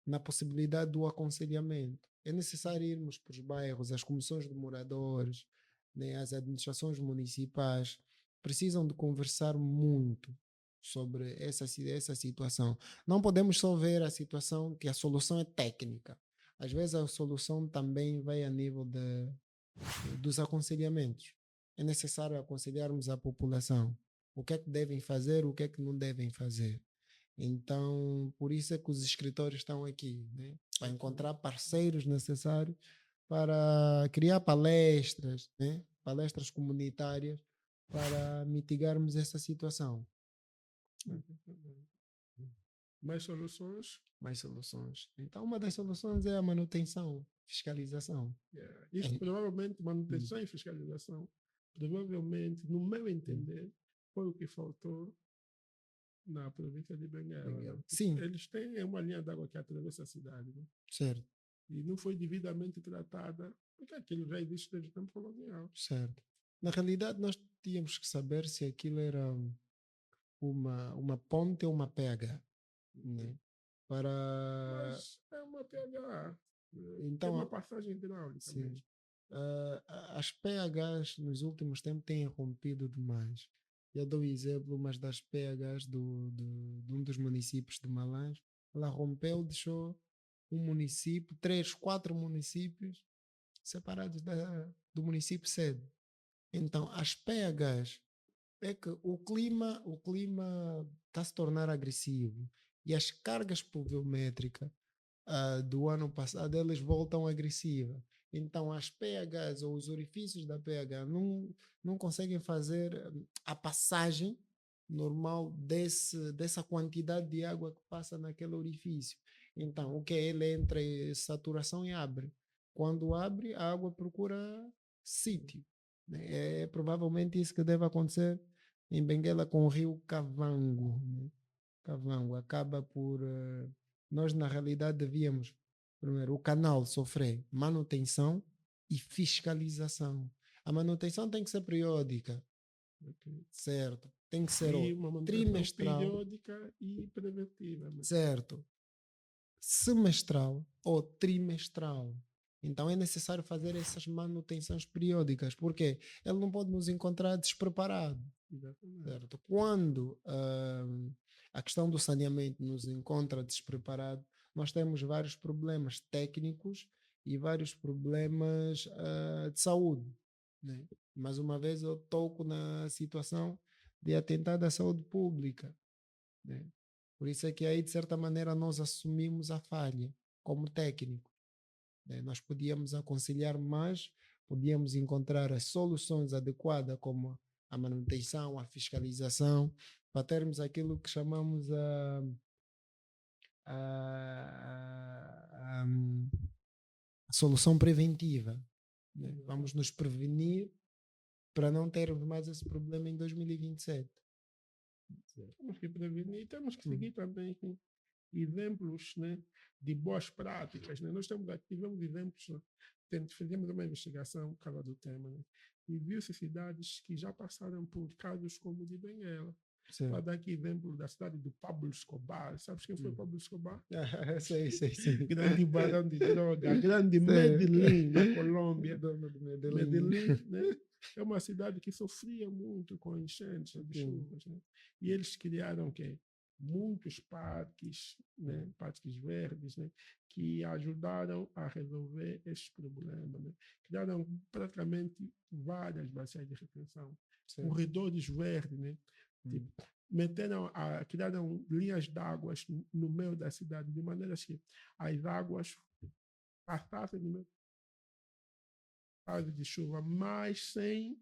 na possibilidade do aconselhamento. É necessário irmos para os bairros, as comissões de moradores, né, as administrações municipais, precisam de conversar muito sobre essa situação. Não podemos só ver a situação que a solução é técnica. Às vezes a solução também vai a nível dos aconselhamentos. É necessário aconselharmos a população o que é que devem fazer, o que é que não devem fazer. Então, por isso é que os escritórios estão aqui, né? Para encontrar parceiros necessários para criar palestras, né? Palestras comunitárias para mitigarmos essa situação. Mais soluções? Mais soluções. Então, uma das soluções é a manutenção, fiscalização. Isso provavelmente, manutenção e fiscalização, provavelmente, no meu entender, foi o que faltou na província de Benguela. Sim. Eles têm uma linha d'água que atravessa a cidade, né? Certo. E não foi devidamente tratada, porque aquilo já existe desde o tempo colonial. Certo. Na realidade, nós tínhamos que saber se aquilo era uma ponte ou uma pega, né? Mas é uma PH. Então, é uma passagem hidráulica. Sim. As PHs nos últimos tempos têm rompido demais. Eu dou exemplo, mas das PHs de um dos municípios de Malães, ela rompeu, deixou um município, 3, 4 municípios separados do município sede. Então, as PHs é que o clima está a se tornar agressivo e as cargas pluviométricas do ano passado elas voltam agressivas. Então as PHs ou os orifícios da PH não conseguem fazer a passagem normal dessa quantidade de água que passa naquele orifício. Então o que ele entra em saturação e abre. Quando abre, a água procura sítio. É provavelmente isso que deve acontecer em Benguela com o rio Kavango. Né? Kavango acaba por... nós, na realidade, devíamos, primeiro, o canal sofrer manutenção e fiscalização. A manutenção tem que ser periódica. Certo. Tem que ser trimestral. Periódica e preventiva. Certo. Semestral ou trimestral. Então é necessário fazer essas manutenções periódicas, porque ele não pode nos encontrar despreparado. Certo? Quando a questão do saneamento nos encontra despreparado, nós temos vários problemas técnicos e vários problemas de saúde. Né? Mais uma vez eu toco na situação de atentado à saúde pública. Né? Por isso é que aí, de certa maneira, nós assumimos a falha como técnico. Né? Nós podíamos aconselhar mais, podíamos encontrar as soluções adequadas, como a manutenção, a fiscalização, para termos aquilo que chamamos a solução preventiva. Né? Vamos nos prevenir para não termos mais esse problema em 2027. Temos que prevenir e temos que seguir também exemplos, né, de boas práticas. Né? Nós tivemos exemplos, fizemos uma investigação por causa do tema, né? E viu-se cidades que já passaram por casos como o de Benguela. Para dar aqui exemplo da cidade do Pablo Escobar. Sabes quem foi Pablo Escobar? Sei. Grande barão de droga, grande Medellín, na Colômbia. Medellín, né? É uma cidade que sofria muito com enchentes de chuvas. Né? E eles criaram o quê? Muitos parques, né? Parques verdes, né? Que ajudaram a resolver esses problemas. Né? Criaram praticamente várias bacias de retenção, corredores verdes, né? Tipo, criaram linhas d'água no meio da cidade, de maneira que as águas passassem no meio da fase de chuva, mas sem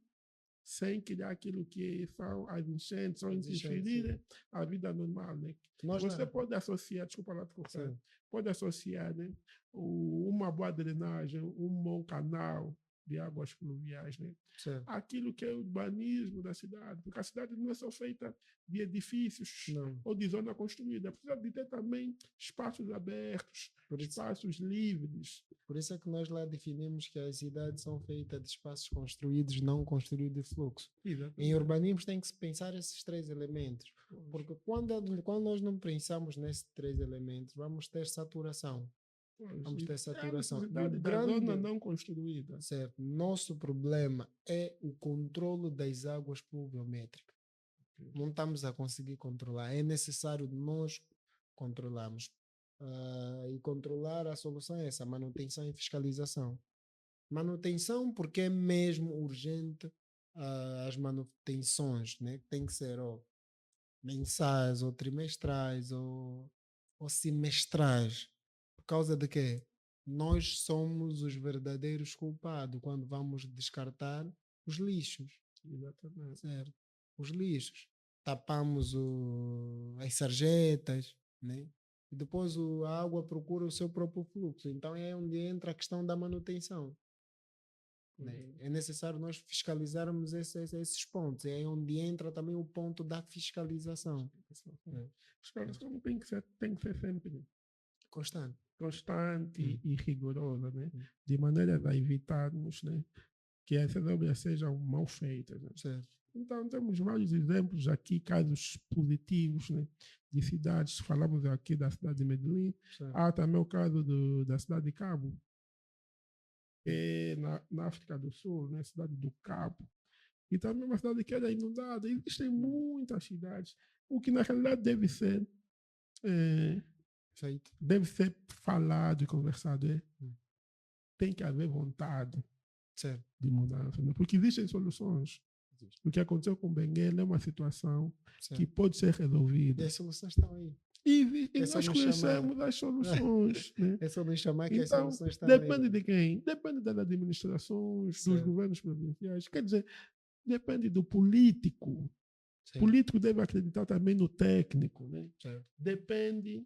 sem criar aquilo que são as enchentes ou As enchentes, interferir a vida normal, né? Nós Você lá. pode associar, desculpa lá te cortar, Sim. pode associar, né, uma boa drenagem, um bom canal de águas pluviais, né? Certo. Aquilo que é o urbanismo da cidade, porque a cidade não é só feita de edifícios Não. ou de zona construída, precisa de ter também espaços abertos, Por isso, espaços livres. por isso é que nós lá definimos que as cidades são feitas de espaços construídos, não construídos de fluxo. Em Exatamente. urbanismo tem que se pensar esses três elementos. Porque quando nós não pensamos nesses três elementos, vamos ter saturação. Vamos ter É a saturação. E o necessidade da grande, zona não construída. certo, nosso problema é o controle das águas pluviométricas. Não estamos a conseguir controlar. É necessário nós controlarmos. E controlar, a solução é essa, manutenção e fiscalização. Manutenção porque é mesmo urgente, as manutenções, né? Tem que ser mensais ou trimestrais ou semestrais. Por causa de quê? Nós somos os verdadeiros culpados quando vamos descartar os lixos. Exatamente. Certo? Os lixos. Tapamos as sarjetas, né? E depois a água procura o seu próprio fluxo. Então é onde entra a questão da manutenção. Né? É necessário nós fiscalizarmos esses pontos. É onde entra também o ponto da fiscalização. A fiscalização tem que ser sempre Constante. constante e rigorosa, né? De maneira a evitarmos, né, que essas obras sejam mal feitas. Né? Certo. Então, temos vários exemplos aqui, casos positivos, né, de cidades. Falamos aqui da cidade de Medellín. Certo. Há também o caso da cidade de Cabo, que é na África do Sul, né, cidade do Cabo. E também uma cidade que era inundada. Existem muitas cidades. O que, na realidade, deve ser Feito. deve ser falado e conversado. Tem que haver vontade Certo. de mudança, né? Porque existem soluções. O que aconteceu com Benguela é uma situação Certo. que pode ser E resolvida. as soluções estão aí. E É só nós nos conhecemos as soluções. Né? É só nos chamar que as Então, soluções estão depende aí. de quem? Depende das administrações, dos Certo. governos provinciais. Quer dizer, depende do político. Sim. O político deve acreditar também no técnico. Né? Certo. Depende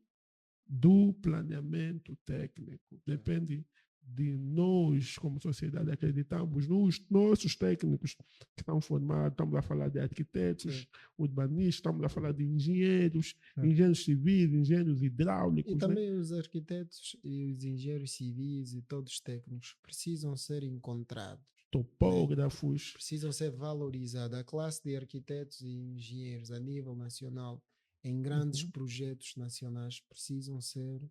do planeamento técnico. Depende de nós, como sociedade, acreditamos nos nossos técnicos que estão formados. Estamos a falar de arquitetos, Sim. urbanistas, estamos a falar de engenheiros, Sim. engenheiros civis, engenheiros hidráulicos. E né? também os arquitetos e os engenheiros civis e todos os técnicos precisam ser encontrados. Topógrafos. Precisam ser valorizados. A classe de arquitetos e engenheiros a nível nacional, em grandes projetos nacionais, precisam ser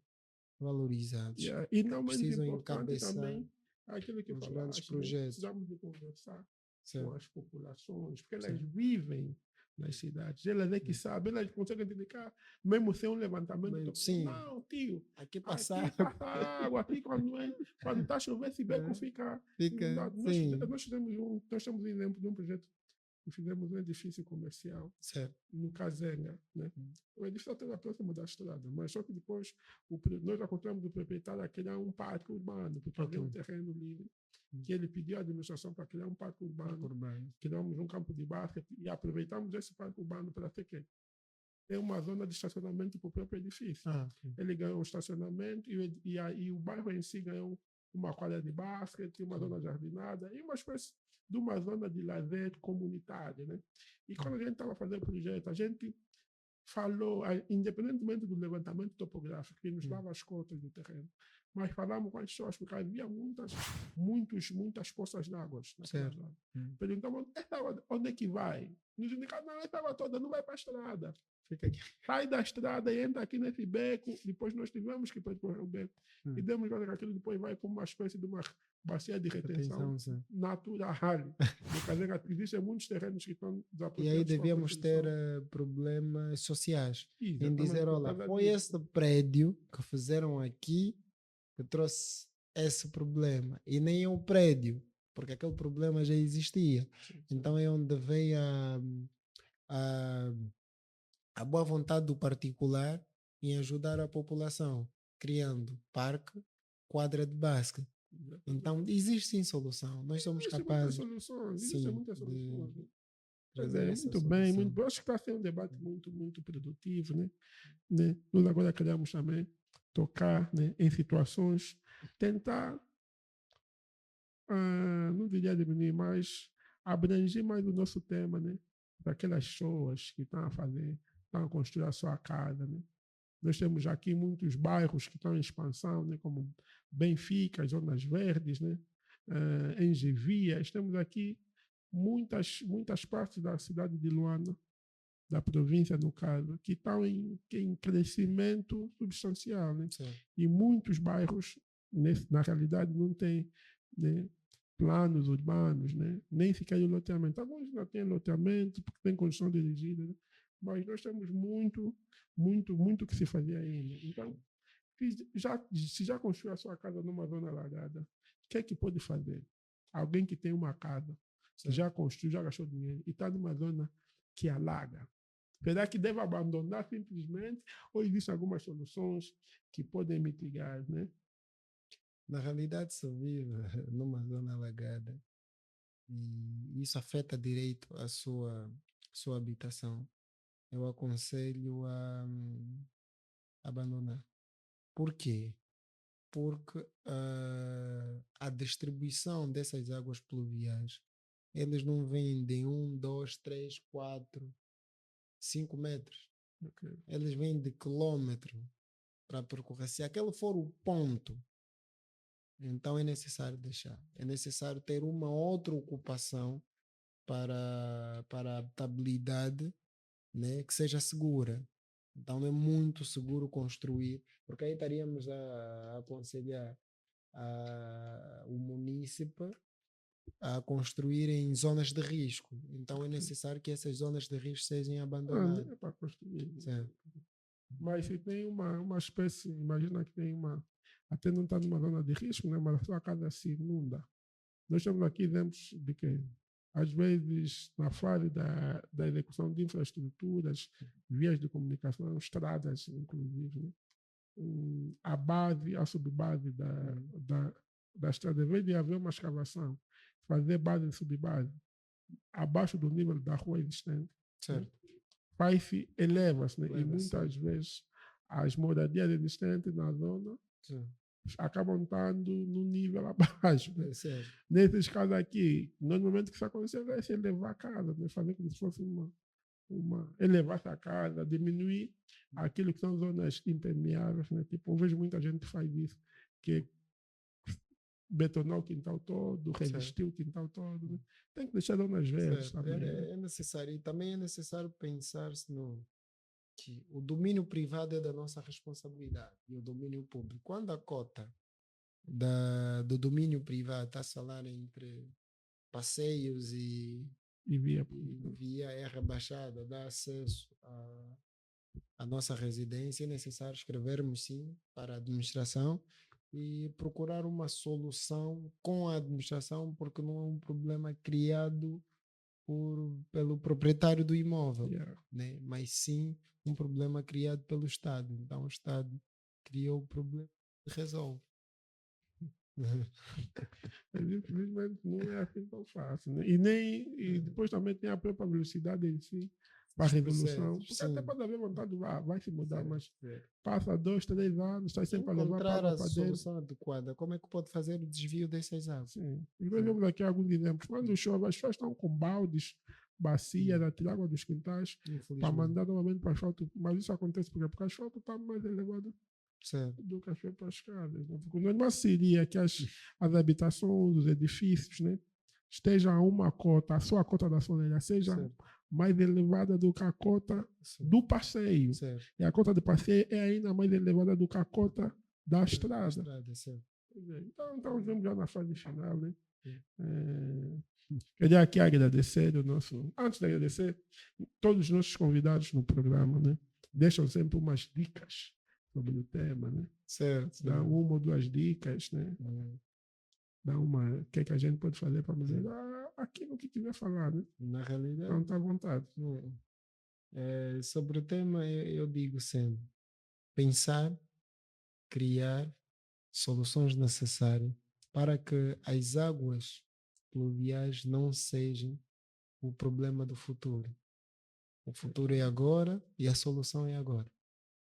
valorizados. Yeah. E não menos Precisam importante encabeçar também aquilo que os falaste, grandes né? projetos. Precisamos de conversar com Certo. as populações, porque elas Certo. vivem nas cidades, elas é que sabem, elas conseguem dedicar, mesmo sem um levantamento. Sim. Não, tio, Aqui aqui passar. passa água, aqui quando está chovendo, esse beco fica inundado. Nós Sim. temos um exemplo de um projeto que fizemos um edifício comercial Certo. no Casenga, né? O edifício estava próximo da estrada, mas só que depois nós encontramos o proprietário a criar um parque urbano, porque havia um terreno livre, que ele pediu à administração para criar um parque urbano. Criamos um campo de basquete e aproveitamos esse parque urbano para ter que ter uma zona de estacionamento para o próprio edifício. Ele ganhou um estacionamento e o bairro em si ganhou uma quadra de basquete, uma zona jardinada e uma espécie de uma zona de lazer comunitária, né? E quando a gente estava fazendo o projeto, a gente falou, independentemente do levantamento topográfico, que nos dava as cotas do terreno, mas falamos com as pessoas, porque havia muitas poças de água. Perguntamos, onde é que vai? Nos indicaram, não, essa água toda não vai para a estrada. Fica aqui. Sai da estrada e entra aqui nesse beco, depois nós tivemos que percorrer o beco. E demos conta que aquilo depois vai para uma espécie de uma bacia de retenção natural. No caso, existem muitos terrenos que estão desapropriados. E aí devíamos ter problemas sociais. Em dizer, olha, foi esse prédio que fizeram aqui que trouxe esse problema. E nem é o prédio, porque aquele problema já existia. Então é onde vem a boa vontade do particular em ajudar a população, criando parque, quadra de basquete. dúvida. Então, existe sim solução. Nós somos Existem muitas capazes, soluções, sim, existem muitas de soluções. Né? Quer trazer dizer, essa muito bem, solução. muito, acho que está sendo um debate muito, muito produtivo, né? Nós agora queremos também tocar, né, em situações, tentar, não diria diminuir, mas abranger mais o nosso tema, né? Daquelas pessoas que estão a construir a sua casa, né? Nós temos aqui muitos bairros que estão em expansão, né? Como Benfica, Zonas Verdes, né? Engevias, temos aqui muitas partes da cidade de Luanda, da província, no caso, que estão em crescimento substancial. Né? Sim. E muitos bairros, na realidade, não têm, né, planos urbanos, né? Nem sequer o loteamento. Alguns não têm loteamento, porque têm condição dirigida, né? Mas nós temos muito que se fazer ainda. Então, se já construiu a sua casa numa zona alagada, o que é que pode fazer? Alguém que tem uma casa, que já construiu, já gastou dinheiro, e está numa zona que alaga. Será que deve abandonar simplesmente, ou existem algumas soluções que podem mitigar, né? Na realidade, se vive numa zona alagada e isso afeta direito à sua habitação, eu aconselho a abandonar. Por quê? Porque a distribuição dessas águas pluviais, eles não vêm de 1, 2, 3, 4, 5 metros. Okay. Eles vêm de quilômetro para percorrer. Se aquele for o ponto, então é necessário deixar. É necessário ter uma outra ocupação para a habitabilidade, né, que seja segura. Então não é muito seguro construir, porque aí estaríamos a aconselhar o munícipe a construir em zonas de risco. Então é necessário que essas zonas de risco sejam Nem abandonadas. é para construir. Certo. Mas se tem uma espécie, imagina que tem até não está numa zona de risco, né? Mas a sua casa se inunda. Nós temos aqui exemplos de que, às vezes, na fase da execução de infraestruturas, vias de comunicação, estradas, inclusive, né? A subbase da estrada, em vez de haver uma escavação, fazer base e subbase abaixo do nível da rua existente, né? Faz-se, eleva-se, né? E muitas vezes as moradias existentes na zona acabam estando no nível abaixo. Né? Nesses casos aqui, normalmente o que se acontecer é se elevar a casa, né? Fazer como se fosse elevar a casa, diminuir aquilo que são zonas impermeáveis. Né? Tipo, eu vejo muita gente que faz isso, que betonar o quintal todo, revestir o quintal todo. Né? Tem que deixar zonas verdes também. É necessário. E também é necessário pensar-se que o domínio privado é da nossa responsabilidade e o domínio público. Quando a cota do domínio privado está a falar entre passeios e via é rebaixada, dá acesso à nossa residência, é necessário escrevermos sim para a administração e procurar uma solução com a administração, porque não é um problema criado pelo proprietário do imóvel, né? Mas sim um problema criado pelo Estado. Então o Estado criou o problema e resolve. Mas infelizmente não é assim tão fácil. Né? E depois também tem a própria velocidade em si para a resolução. Porque sim. Até pode haver vontade, vai se mudar, mas passa 2, 3 anos, está sempre a levar para a solução adequada. Como é que pode fazer o desvio dessas águas? Sim. E nós vemos aqui alguns exemplos. Quando chove, as pessoas estão com baldes, bacias, a tirar água dos quintais para mandar novamente para o asfalto. Mas isso acontece porque o asfalto está mais elevado do que as próprias casas. Né? Porque o normal seria que as habitações, os edifícios, né, estejam a uma cota, a sua cota da soleira seja mais elevada do que a cota do passeio. E a cota do passeio é ainda mais elevada do que a cota da estrada. Então, estamos já na fase final. Né? Queria aqui agradecer antes de agradecer, todos os nossos convidados no programa, né, deixam sempre umas dicas sobre o tema, né? Dá uma ou duas dicas, né? Dá o que a gente pode fazer para dizer aquilo que quiser falar, né? Na realidade, então está à vontade. Sobre o tema, eu digo sempre: pensar, criar soluções necessárias para que as águas pluviais não sejam o problema do futuro. O futuro é agora e a solução é agora.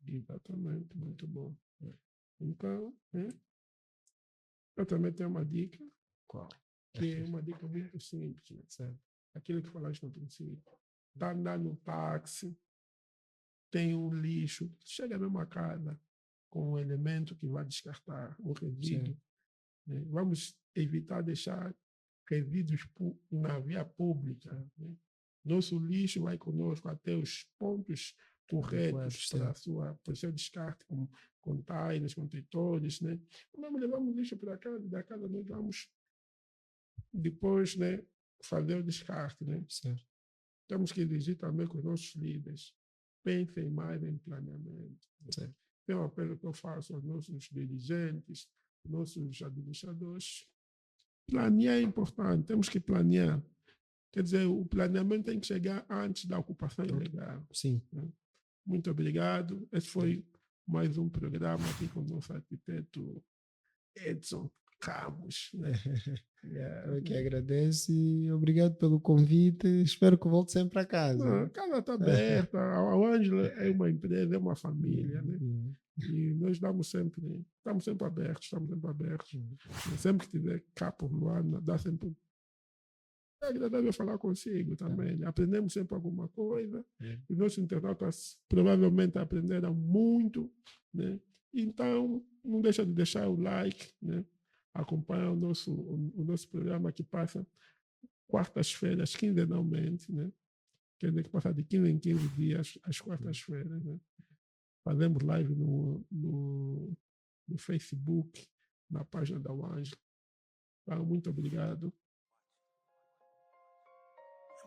Exatamente, muito bom. Então, eu também tenho uma dica, Qual? que é uma dica muito simples, né? Certo. Aquilo que falaste no princípio. Está andando no táxi, tem um lixo, chega mesmo a casa com um elemento que vai descartar o resíduo. Né? Vamos evitar deixar resíduos na via pública. Né? Nosso lixo vai conosco até os pontos corretos para o seu descarte, como containers, contentores. Né? Nós levamos lixo para casa, da casa nós vamos depois, né, fazer o descarte. Né? Certo. Temos que exigir também com os nossos líderes. Pensem mais em planeamento. Certo. É um apelo que eu faço aos nossos dirigentes, nossos administradores. Planear é importante, temos que planear. Quer dizer, o planeamento tem que chegar antes da ocupação ilegal. Sim. Muito obrigado. Esse foi mais um programa aqui com o nosso arquiteto Edson Ramos. Eu que agradeço e obrigado pelo convite. Espero que volte sempre a casa. Não, a casa está aberta. A Ângela é uma empresa, é uma família. Né? E nós estamos sempre abertos. Sempre que tiver cá por Luanda, dá sempre. É agradável falar consigo também. Né? Aprendemos sempre alguma coisa. Os nossos internautas provavelmente aprenderam muito. Né? Então, não deixa de deixar o like, né? Acompanhar o nosso programa que passa quartas-feiras, quinzenalmente. Né? Quer dizer que passa de 15 em 15 dias às quartas-feiras. Né? Fazemos live no Facebook, na página da Ângela. Então, muito obrigado.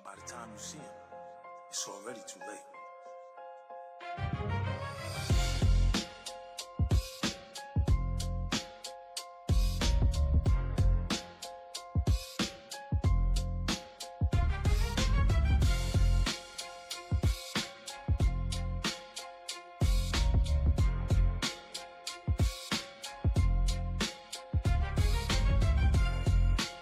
By the time you see him, it's already too late.